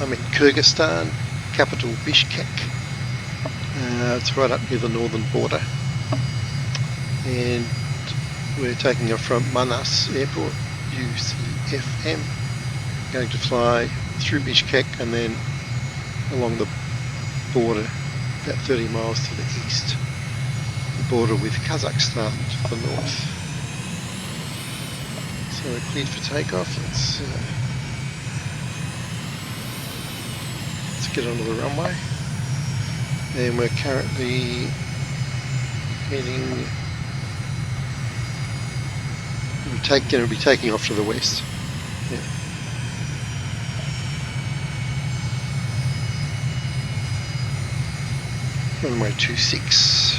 I'm in Kyrgyzstan, capital Bishkek. It's right up near the northern border. And we're taking off from Manas Airport, UCFM. Going to fly through Bishkek and then along the border about 30 miles to the east. The border with Kazhakstan to the north. So we're cleared for takeoff. Let's get onto the runway. And we're currently heading. We're going to be taking off to the west. Yeah. Runway 26.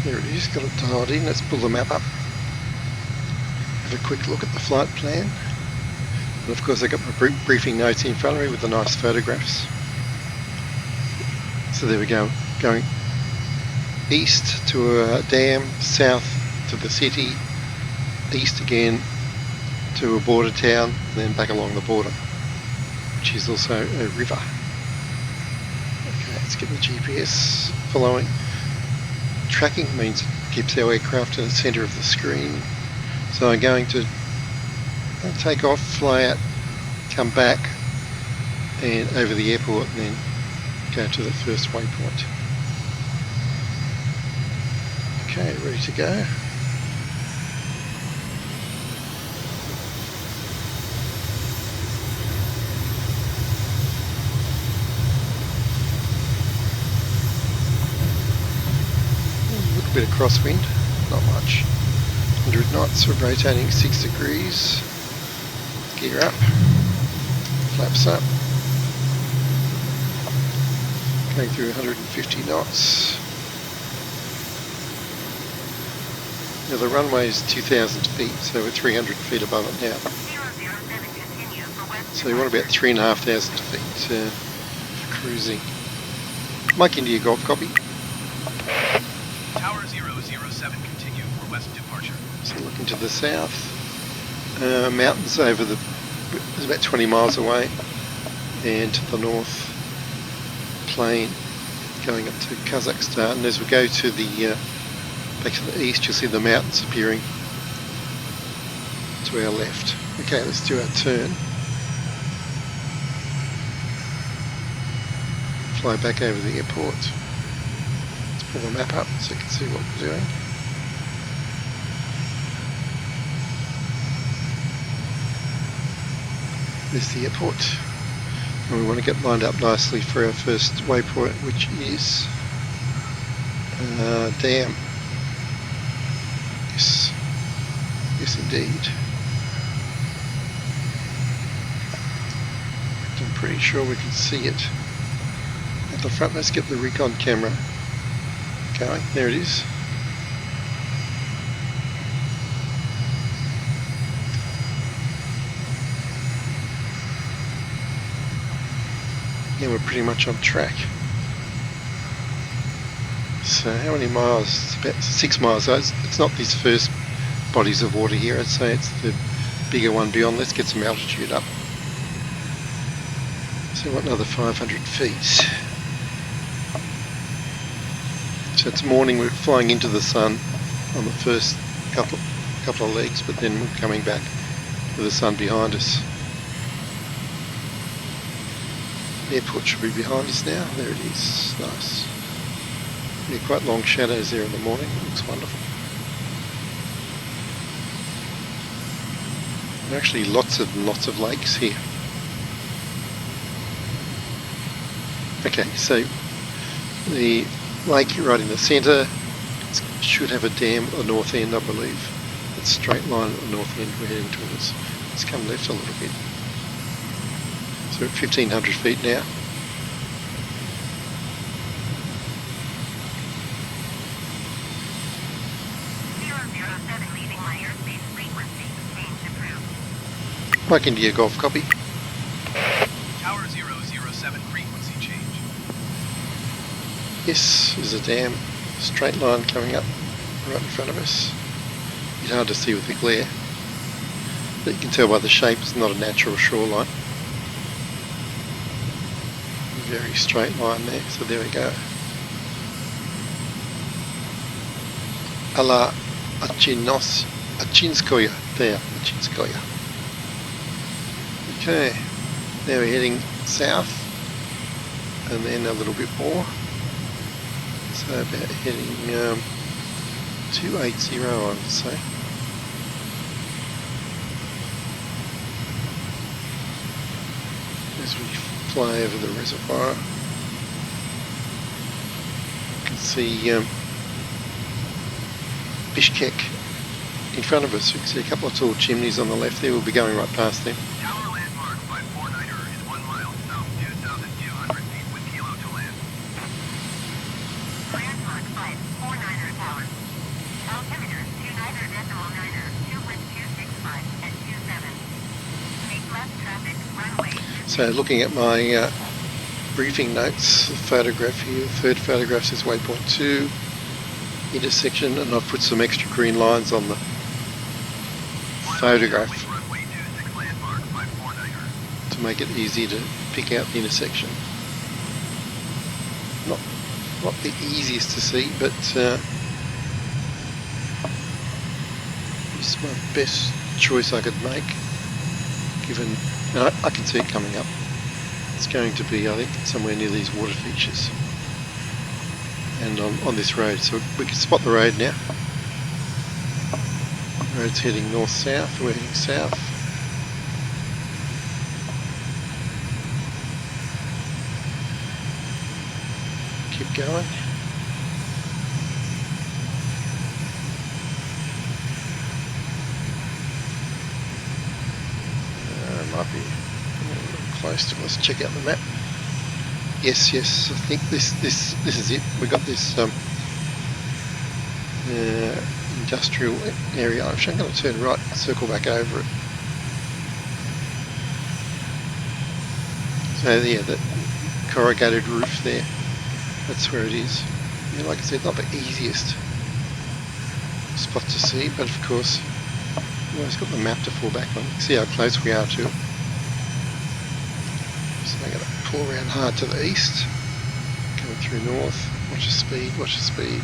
There it is, got it dialed in. Let's pull the map up. Have a quick look at the flight plan. And of course I got my briefing notes in front of me with the nice photographs. So there we go, going east to a dam, south to the city, east again to a border town, and then back along the border, which is also a river. Okay, let's get the GPS following. Tracking means it keeps our aircraft in the centre of the screen. So I'm going to take off, fly out, come back and over the airport and then go to the first waypoint. Okay, ready to go. A little bit of crosswind, not much. 100 knots, we're rotating 6 degrees. Gear up, flaps up. Going through 150 knots. Now the runway is 2,000 feet, so we're 300 feet above it now. So you want about 3,500 feet for cruising. Mike India Golf, copy. Tower 007, continue for west departure. So looking to the south, mountains over the, it's about 20 miles away, and to the north, plain going up to Kazhakstan. And as we go to the back to the east, you'll see the mountains appearing to our left. Okay, let's do our turn. Fly back over the airport. Let's pull the map up so you can see what we're doing. There's the airport. And we want to get lined up nicely for our first waypoint, which is dam. Yes indeed. I'm pretty sure we can see it at the front. Let's get the recon camera going. There it is. Yeah, we're pretty much on track. So how many miles? It's about 6 miles. So it's not these first bodies of water here. I'd say it's the bigger one beyond. Let's get some altitude up. So what, another 500 feet. So it's morning. We're flying into the sun on the first couple of legs, but then we're coming back with the sun behind us. The airport should be behind us now. There it is. Nice. Yeah, quite long shadows there in the morning. It looks wonderful. There are actually lots of lakes here. Okay, so the lake right in the centre should have a dam at the north end, I believe. It's a straight line at the north end we're heading towards. Let's come left a little bit. So we're at 1,500 feet now. Mike India Golf, copy. Tower 007, frequency change. Yes, there's a dam, straight line coming up right in front of us. It's hard to see with the glare, but you can tell by the shape it's not a natural shoreline. Very straight line there, so there we go. Ala Achinskoye, there, Achinskoye. Okay, now we're heading south, and then a little bit more. So about heading 280, I would say. As we fly over the reservoir, you can see Bishkek in front of us. You can see a couple of tall chimneys on the left there. We'll be going right past them. Tower landmark by 49er is 1 mile south, 2,200 feet with kilo to land. Landmark by 49er tower. Altimeter 29.9er, 2 wind 265 and 27. Make left traffic, runway. So looking at my briefing notes, the photograph here, the third photograph says waypoint 2, intersection, and I've put some extra green lines on the photograph Runway 26 landmark by 49er. to make it easy to pick out the intersection. Not the easiest to see, but it's my best choice I could make, given I can see it coming up. It's going to be, I think, somewhere near these water features and on this road, so we can spot the road now. The road's heading north-south, we're heading south. Keep going. Might be a little close to. Let's check out the map. Yes, I think this is it. We got this industrial area. Actually, I'm going to turn right, circle back over it. So yeah, that corrugated roof there. That's where it is. Yeah, like I said, not the easiest spot to see, but of course, we've always got the map to fall back on. See how close we are to it. So I'm going to pull around hard to the east, coming through north. Watch your speed, watch your speed.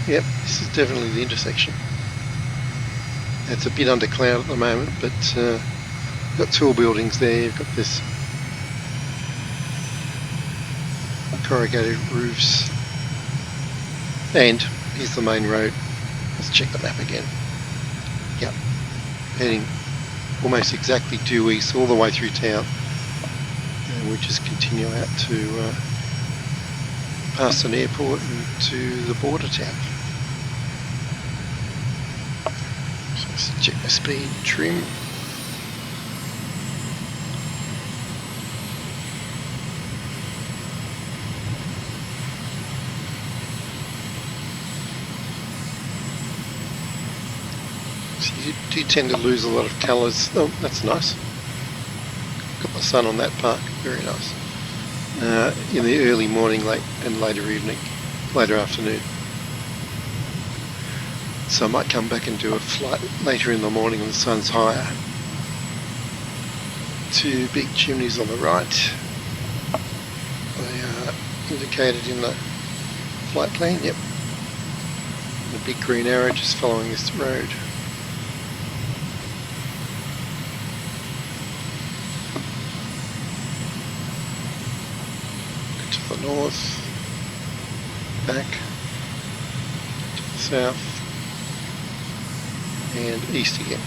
Yep, this is definitely the intersection. It's a bit under cloud at the moment, but you've got tall buildings there, you've got this corrugated roofs, and here's the main road. Let's check the map again. Yep, heading almost exactly due east all the way through town, and we just continue out to past an airport and to the border town. So let's check the speed, trim. You do tend to lose a lot of colours. Oh, that's nice. Got the sun on that park. Very nice. In the early morning, late and later evening, later afternoon. So I might come back and do a flight later in the morning when the sun's higher. Two big chimneys on the right. They are indicated in the flight plan. Yep. And a big green arrow just following this road. To the north, back to the south, and east again.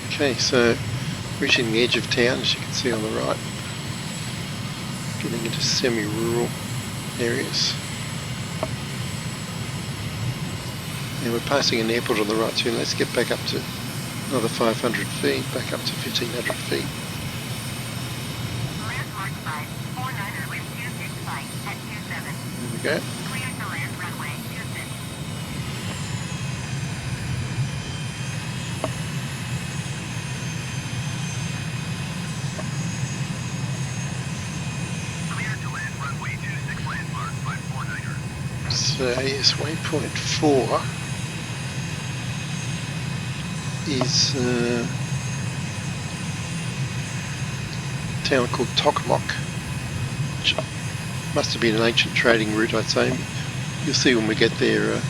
Okay, so reaching the edge of town, as you can see on the right, getting into semi-rural areas. And we're passing an airport on the right too. Let's get back up to another 500 feet, back up to 1500 feet. Landmark by 49er with 265 at 27. There we go. Clear to land runway 26. So yes, waypoint 4 is a town called Tokmok, which must have been an ancient trading route, I'd say. You'll see when we get there.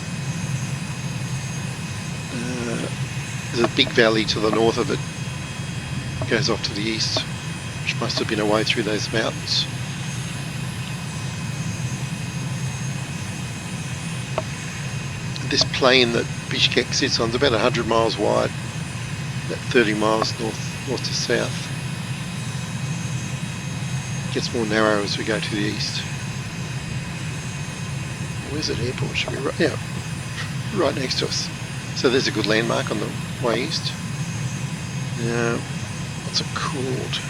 There's a big valley to the north of it. It goes off to the east, which must have been a way through those mountains. This plain that Bishkek sits on is about 100 miles wide, about 30 miles north to south. It gets more narrow as we go to the east. Where's that airport? Should be right, yeah, right next to us. So there's a good landmark on the way east. Now, what's it called?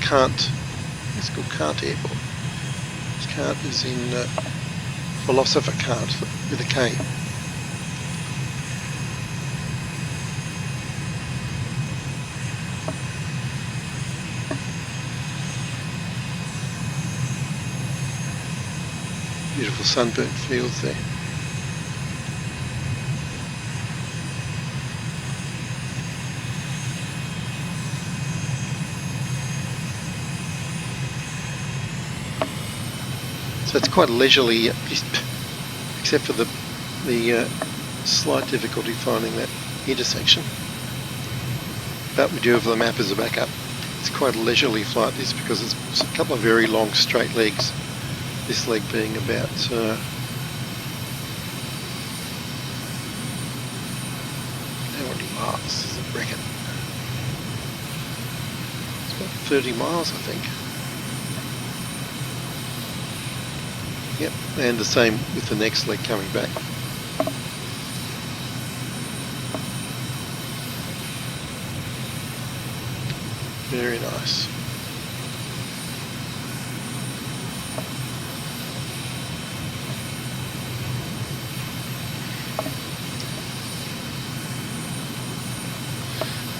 Kant. It's called Kant Airport. Kant is in Philosopher Kant with a K. Beautiful sunburnt fields there. So it's quite leisurely, except for the slight difficulty finding that intersection. But we do have the map as a backup. It's quite a leisurely flight, this, because it's a couple of very long straight legs. This leg being about how many miles does it reckon? It's about 30 miles, I think. Yep, and the same with the next leg coming back. Very nice.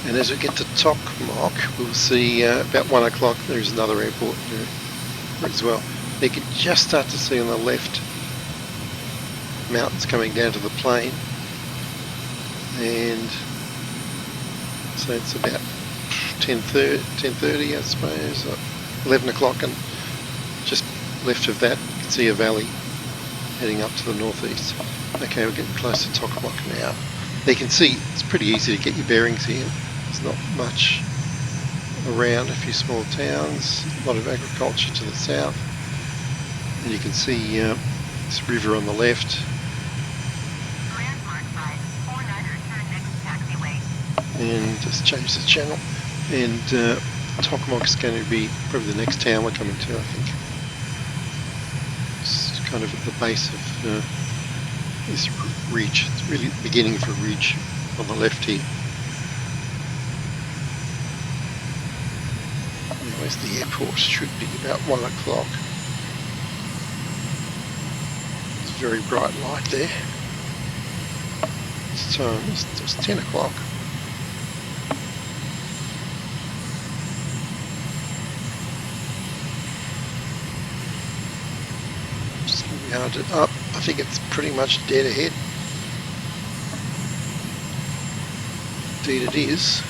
And as we get to Tokmok, we'll see about 1 o'clock there's another airport there as well. You can just start to see on the left mountains coming down to the plain, and so it's about 10:30 I suppose, or 11 o'clock, and just left of that you can see a valley heading up to the northeast. Okay, we're getting close to Tokmok now. You can see it's pretty easy to get your bearings here. There's not much around, a few small towns, a lot of agriculture to the south. And you can see this river on the left. And just change the channel. And Tokmok's going to be probably the next town we're coming to, I think. It's kind of at the base of this ridge. It's really the beginning of a ridge on the left here. Where's the airport? Should be about 1 o'clock. Very bright light there. This time it's 10 o'clock. Just going to be hard to up. I think it's pretty much dead ahead. Indeed it is.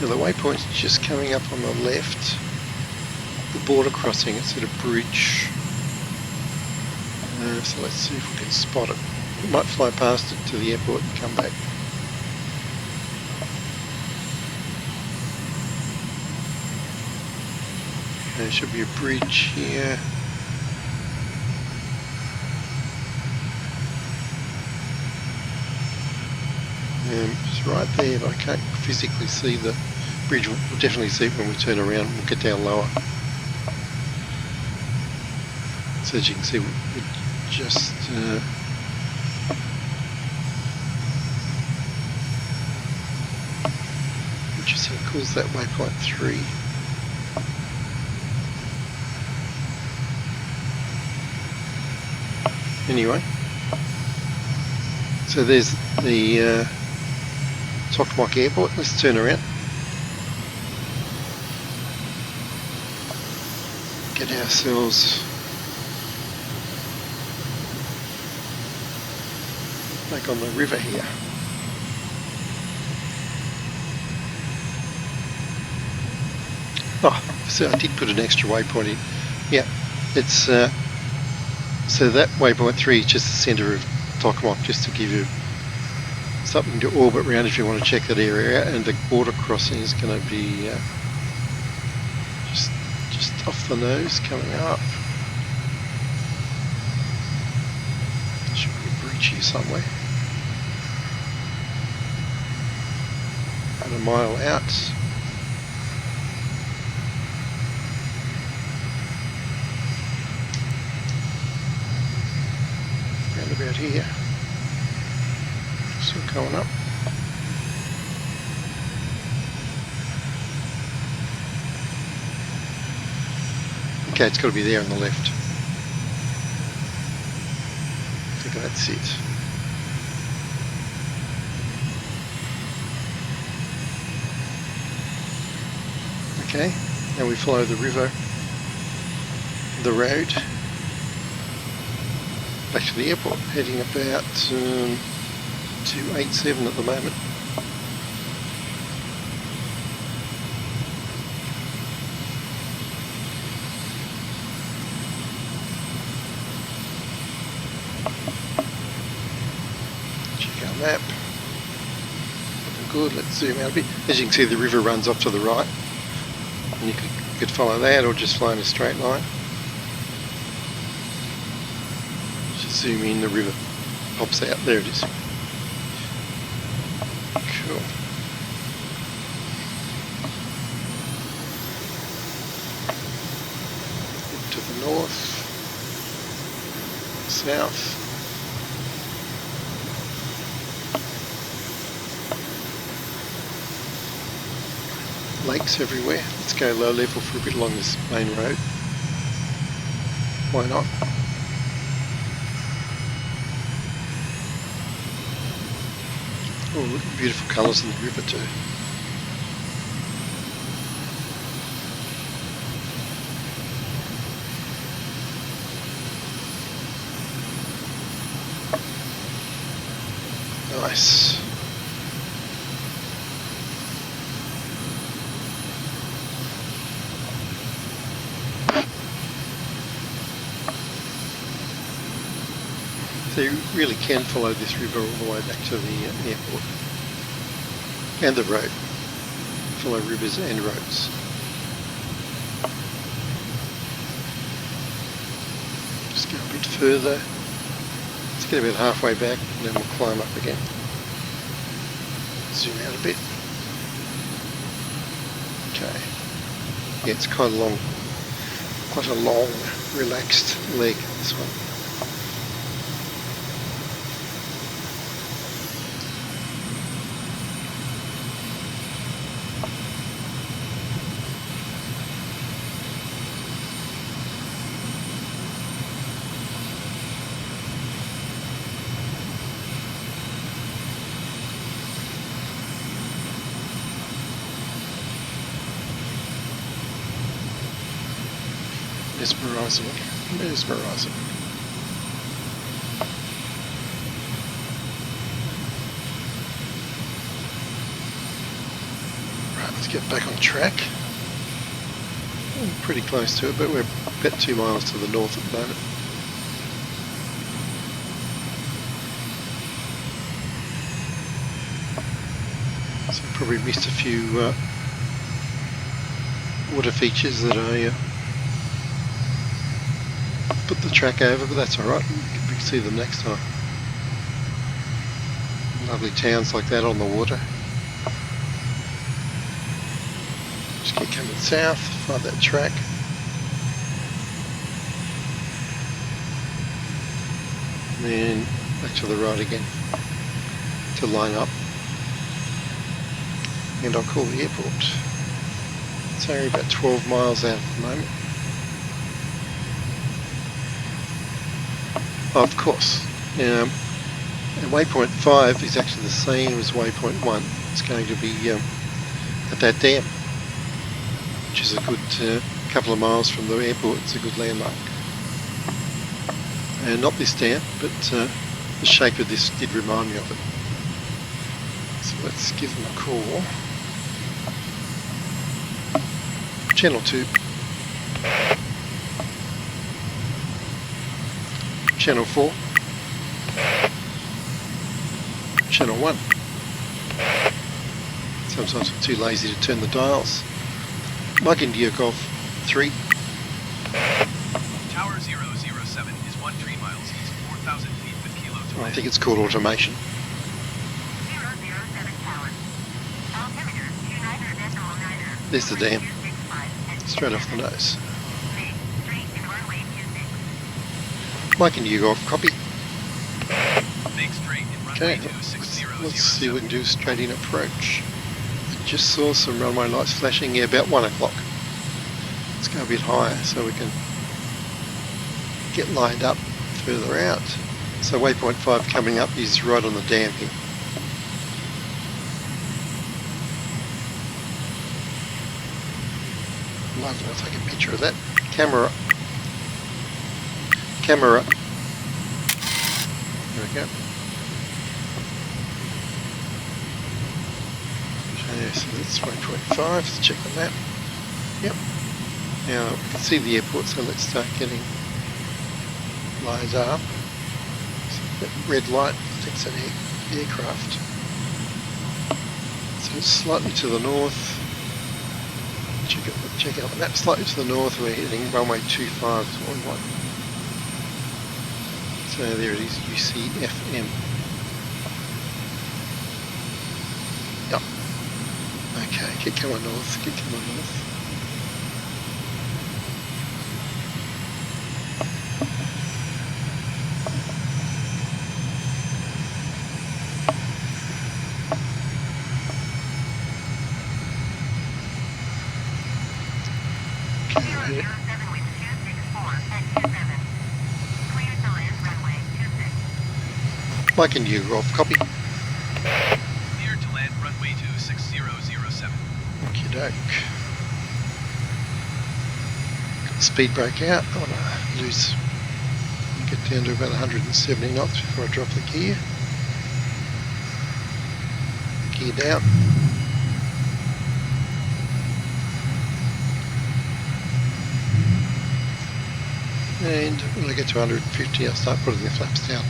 Now the waypoint's just coming up on the left. The border crossing, it's at a bridge. So let's see if we can spot it. We might fly past it to the airport and come back. There should be a bridge here. It's right there, but I can't physically see the bridge. We'll definitely see it when we turn around. We'll get down lower. So as you can see, we just which is how it calls that waypoint 3. Anyway, so there's the Tokmok airport. Let's turn around. Get ourselves back on the river here. Oh, so I did put an extra waypoint in. Yeah, it's so that waypoint 3 is just the centre of Tokmak, just to give you something to orbit around if you want to check that area. And the border crossing is going to be just off the nose coming up. Should be a breach here somewhere. About a mile out. Round about here. Still going up. Okay, it's got to be there on the left. I think that's it. Okay, now we follow the river, the road, back to the airport, heading about 287 at the moment. Check our map. Looking good. Let's zoom out a bit. As you can see, the river runs off to the right, and you could follow that or just fly in a straight line. Just zoom in, the river pops out. There it is. Cool. To the north, south. Lakes everywhere. Let's go low level for a bit along this main road. Why not? Oh, look at the beautiful colours in the river too. Nice. So you really can follow this river all the way back to the airport and the road. Follow rivers and roads. Just go a bit further. Let's get about halfway back and then we'll climb up again. Zoom out a bit. Okay. Yeah, it's quite a long, relaxed leg, this one. Mesmerising. Right, let's get back on track. Pretty close to it, but we're about 2 miles to the north at the moment. So probably missed a few water features that I put the track over, but that's alright, we can see them next time. Lovely towns like that on the water. Just keep coming south, find that track. And then back to the right again to line up. And I'll call the airport. It's only about 12 miles out at the moment. Of course, and waypoint 5 is actually the same as waypoint 1. It's going to be at that dam, which is a good couple of miles from the airport. It's a good landmark. And not this dam, but The shape of this did remind me of it. So let's give them a call. Channel 2. Channel 4. Channel 1. Sometimes I'm too lazy to turn the dials. Mike India Golf 3. Tower 007 is 13 miles east, 4,000 feet with Kilo to I land. think it's called automation. 007 tower. Altimeter 29.9. There's the dam. 265 and Straight off the nose. Make straight in runway 26. Mike India Golf, copy. Make straight in Okay, runway 260. let's see what we can do straight in approach. I just saw some runway lights flashing, yeah, about 1 o'clock. Let's go a bit higher so we can get lined up further out. So waypoint 5 coming up is right on the dam here. Lovely, I'll take a picture of that. Camera. Camera. There we go. Okay, so that's waypoint 5. Let's check the map. Yep. Now we can see the airport, so let's start getting lines up. So that red light, I think it's an aircraft. So it's slightly to the north. Check out the map. Slightly to the north, we're heading runway 25 is what we want. So there it is, UCFM. Yep. Okay, keep coming north, keep coming north. Okay, 007 with 264 at 27. Clear to land runway 26. Mike and you, Rolf, copy. Clear to land runway 26007. Okie doke. Got the speed brake out. I want to lose, get down to about 170 knots before I drop the gear. Gear down. And when I get to 150, I'll start putting the flaps down.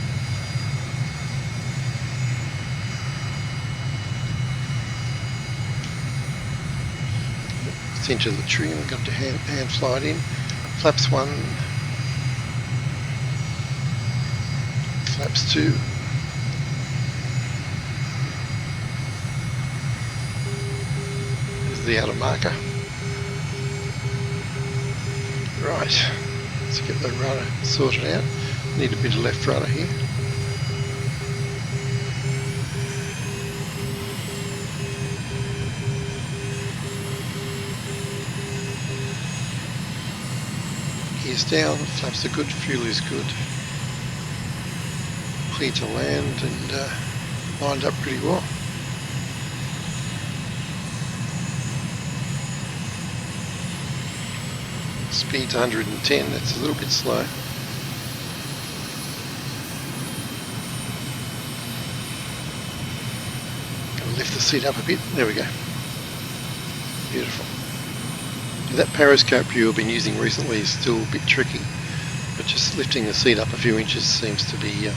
Into the trim, I've got to hand fly it in. Flaps 1, flaps 2. There's the outer marker. Right, let's get the rudder sorted out. Need a bit of left rudder here. Gears down, flaps are good, fuel is good. Clear to land and lined up pretty well. Speed's 110, that's a little bit slow. Gonna lift the seat up a bit, there we go. Beautiful. That periscope view I've been using recently is still a bit tricky, but just lifting the seat up a few inches seems to be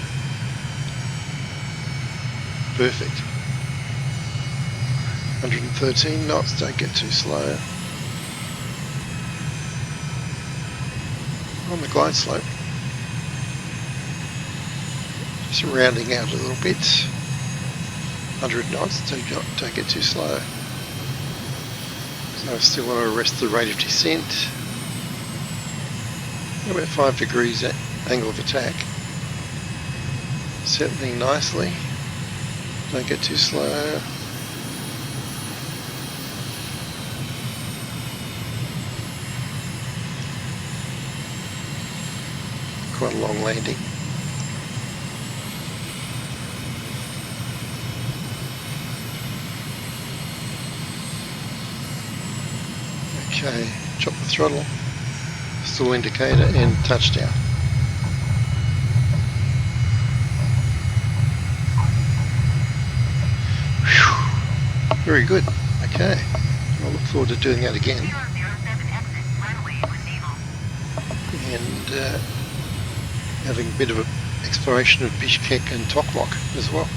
perfect. 113 knots, don't get too slow. On the glide slope. Just rounding out a little bit. 100 knots, don't get too slow. So I still want to arrest the rate of descent. About 5 degrees angle of attack. Settling nicely. Don't get too slow. Quite a long landing. Okay, chop the throttle, stall indicator and touchdown. Very good. Okay. I'll look forward to doing that again. 007 exit runway with naval. And having a bit of an exploration of Bishkek and Toklok as well.